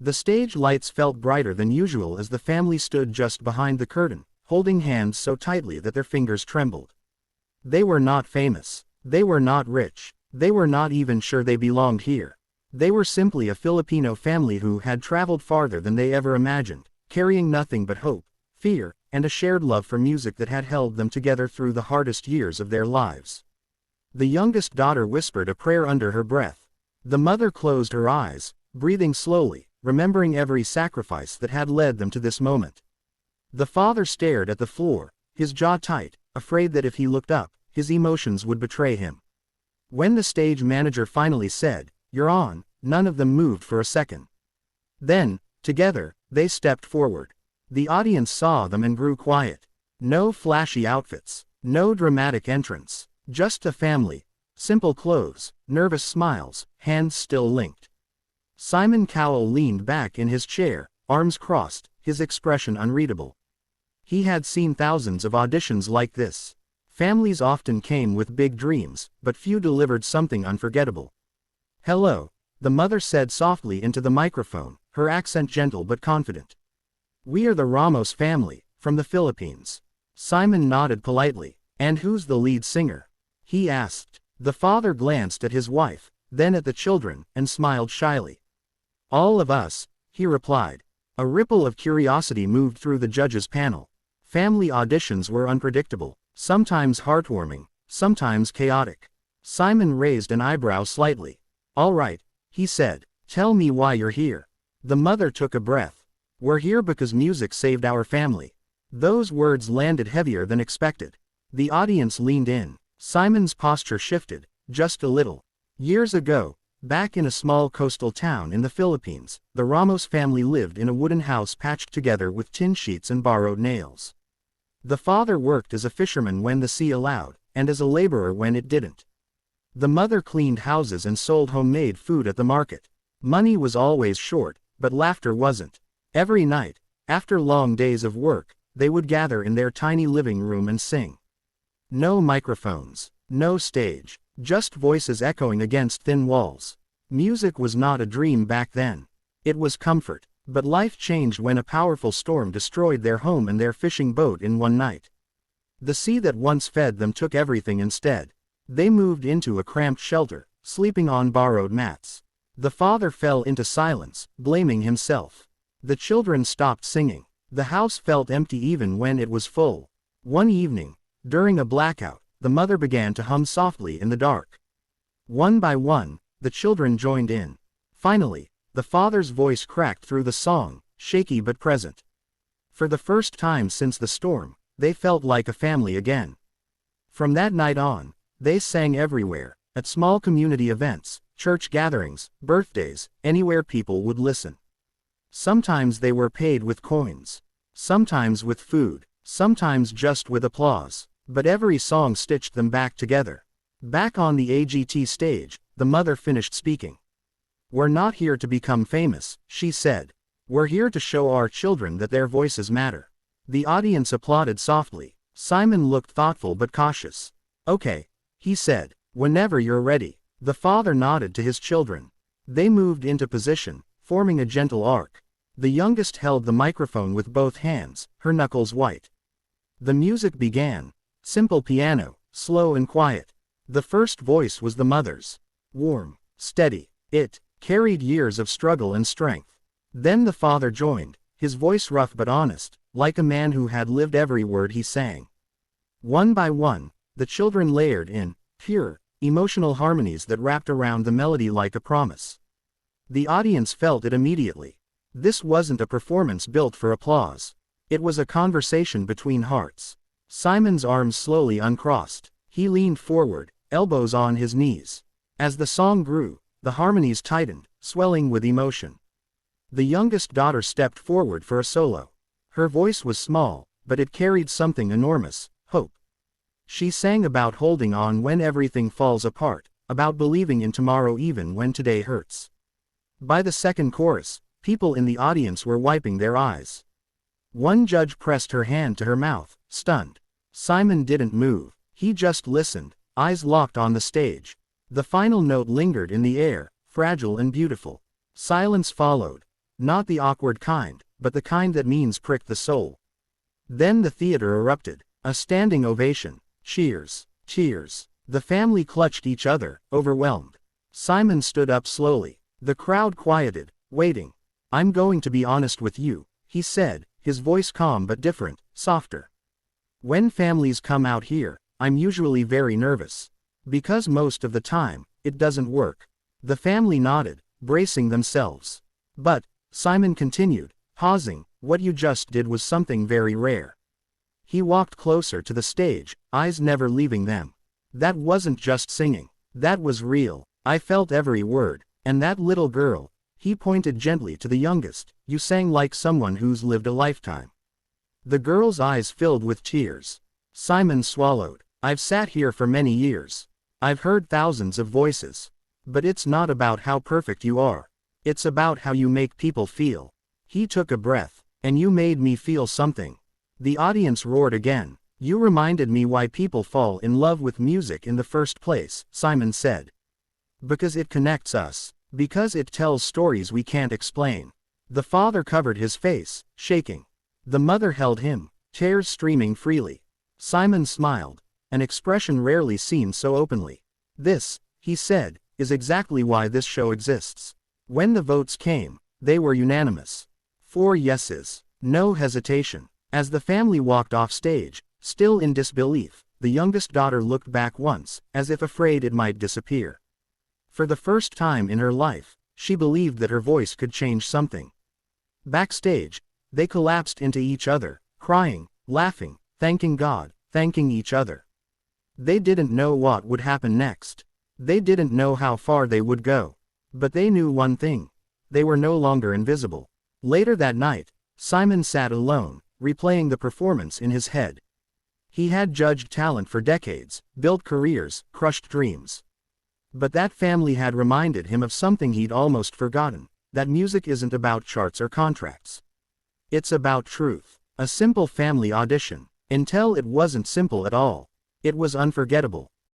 The stage lights felt brighter than usual as the family stood just behind the curtain, holding hands so tightly that their fingers trembled. They were not famous. They were not rich. They were not even sure they belonged here. They were simply a Filipino family who had traveled farther than they ever imagined, carrying nothing but hope, fear, and a shared love for music that had held them together through the hardest years of their lives. The youngest daughter whispered a prayer under her breath. The mother closed her eyes, breathing slowly, remembering every sacrifice that had led them to this moment. The father stared at the floor, his jaw tight, afraid that if he looked up, his emotions would betray him. When the stage manager finally said, "You're on," none of them moved for a second. Then, together, they stepped forward. The audience saw them and grew quiet. No flashy outfits, no dramatic entrance, just a family, simple clothes, nervous smiles, hands still linked. Simon Cowell leaned back in his chair, arms crossed, his expression unreadable. He had seen thousands of auditions like this. Families often came with big dreams, but few delivered something unforgettable. "Hello," the mother said softly into the microphone, her accent gentle but confident. "We are the Ramos family, from the Philippines." Simon nodded politely. "And who's the lead singer?" he asked. The father glanced at his wife, then at the children, and smiled shyly. "All of us," he replied. A ripple of curiosity moved through the judges' panel. Family auditions were unpredictable, sometimes heartwarming, sometimes chaotic. Simon raised an eyebrow slightly. "All right," he said. "Tell me why you're here." The mother took a breath. "We're here because music saved our family." Those words landed heavier than expected. The audience leaned in. Simon's posture shifted, just a little. Years ago, back in a small coastal town in the Philippines, the Ramos family lived in a wooden house patched together with tin sheets and borrowed nails. The father worked as a fisherman when the sea allowed, and as a laborer when it didn't. The mother cleaned houses and sold homemade food at the market. Money was always short, but laughter wasn't. Every night, after long days of work, they would gather in their tiny living room and sing. No microphones, no stage, just voices echoing against thin walls. Music was not a dream back then. It was comfort. But life changed when a powerful storm destroyed their home and their fishing boat in one night. The sea that once fed them took everything instead. They moved into a cramped shelter, sleeping on borrowed mats. The father fell into silence, blaming himself. The children stopped singing. The house felt empty even when it was full. One evening, during a blackout, the mother began to hum softly in the dark. One by one, the children joined in. Finally, the father's voice cracked through the song, shaky but present. For the first time since the storm, they felt like a family again. From that night on, they sang everywhere, at small community events, church gatherings, birthdays, anywhere people would listen. Sometimes they were paid with coins. Sometimes with food. Sometimes just with applause. But every song stitched them back together. Back on the AGT stage, the mother finished speaking. "We're not here to become famous," she said. "We're here to show our children that their voices matter." The audience applauded softly. Simon looked thoughtful but cautious. "Okay," he said, "whenever you're ready." The father nodded to his children. They moved into position, forming a gentle arc. The youngest held the microphone with both hands, her knuckles white. The music began. Simple piano, slow and quiet. The first voice was the mother's. Warm, steady. It carried years of struggle and strength. Then the father joined, his voice rough but honest, like a man who had lived every word he sang. One by one, the children layered in, pure, emotional harmonies that wrapped around the melody like a promise. The audience felt it immediately. This wasn't a performance built for applause. It was a conversation between hearts. Simon's arms slowly uncrossed. He leaned forward, elbows on his knees. As the song grew, the harmonies tightened, swelling with emotion. The youngest daughter stepped forward for a solo. Her voice was small, but it carried something enormous, hope. She sang about holding on when everything falls apart, about believing in tomorrow even when today hurts. By the second chorus, people in the audience were wiping their eyes. One judge pressed her hand to her mouth, stunned. Simon didn't move. He just listened, eyes locked on the stage. The final note lingered in the air, fragile and beautiful. Silence followed. Not the awkward kind, but the kind that means prick the soul. Then the theater erupted. A standing ovation. Cheers. Cheers. The family clutched each other, overwhelmed. Simon stood up slowly. The crowd quieted, waiting. I'm going to be honest with you, he said, his voice calm but different, softer. When families come out here, I'm usually very nervous. Because most of the time, it doesn't work. The family nodded, bracing themselves. But, Simon continued, pausing, what you just did was something very rare. He walked closer to the stage, eyes never leaving them. That wasn't just singing. That was real. I felt every word. And that little girl, he pointed gently to the youngest, you sang like someone who's lived a lifetime. The girl's eyes filled with tears. Simon swallowed. I've sat here for many years. I've heard thousands of voices. But it's not about how perfect you are. It's about how you make people feel. He took a breath. And you made me feel something. The audience roared again. You reminded me why people fall in love with music in the first place, Simon said. Because it connects us. Because it tells stories we can't explain. The father covered his face, shaking. The mother held him, tears streaming freely. Simon smiled, an expression rarely seen so openly. This, he said, is exactly why this show exists. When the votes came, they were unanimous. 4 yeses, no hesitation. As the family walked off stage, still in disbelief, the youngest daughter looked back once, as if afraid it might disappear. For the first time in her life, she believed that her voice could change something. Backstage, they collapsed into each other, crying, laughing, thanking God, thanking each other. They didn't know what would happen next. They didn't know how far they would go. But they knew one thing. They were no longer invisible. Later that night, Simon sat alone, replaying the performance in his head. He had judged talent for decades, built careers, crushed dreams. But that family had reminded him of something he'd almost forgotten, that music isn't about charts or contracts. It's about truth. A simple family audition. Until it wasn't simple at all. It was unforgettable.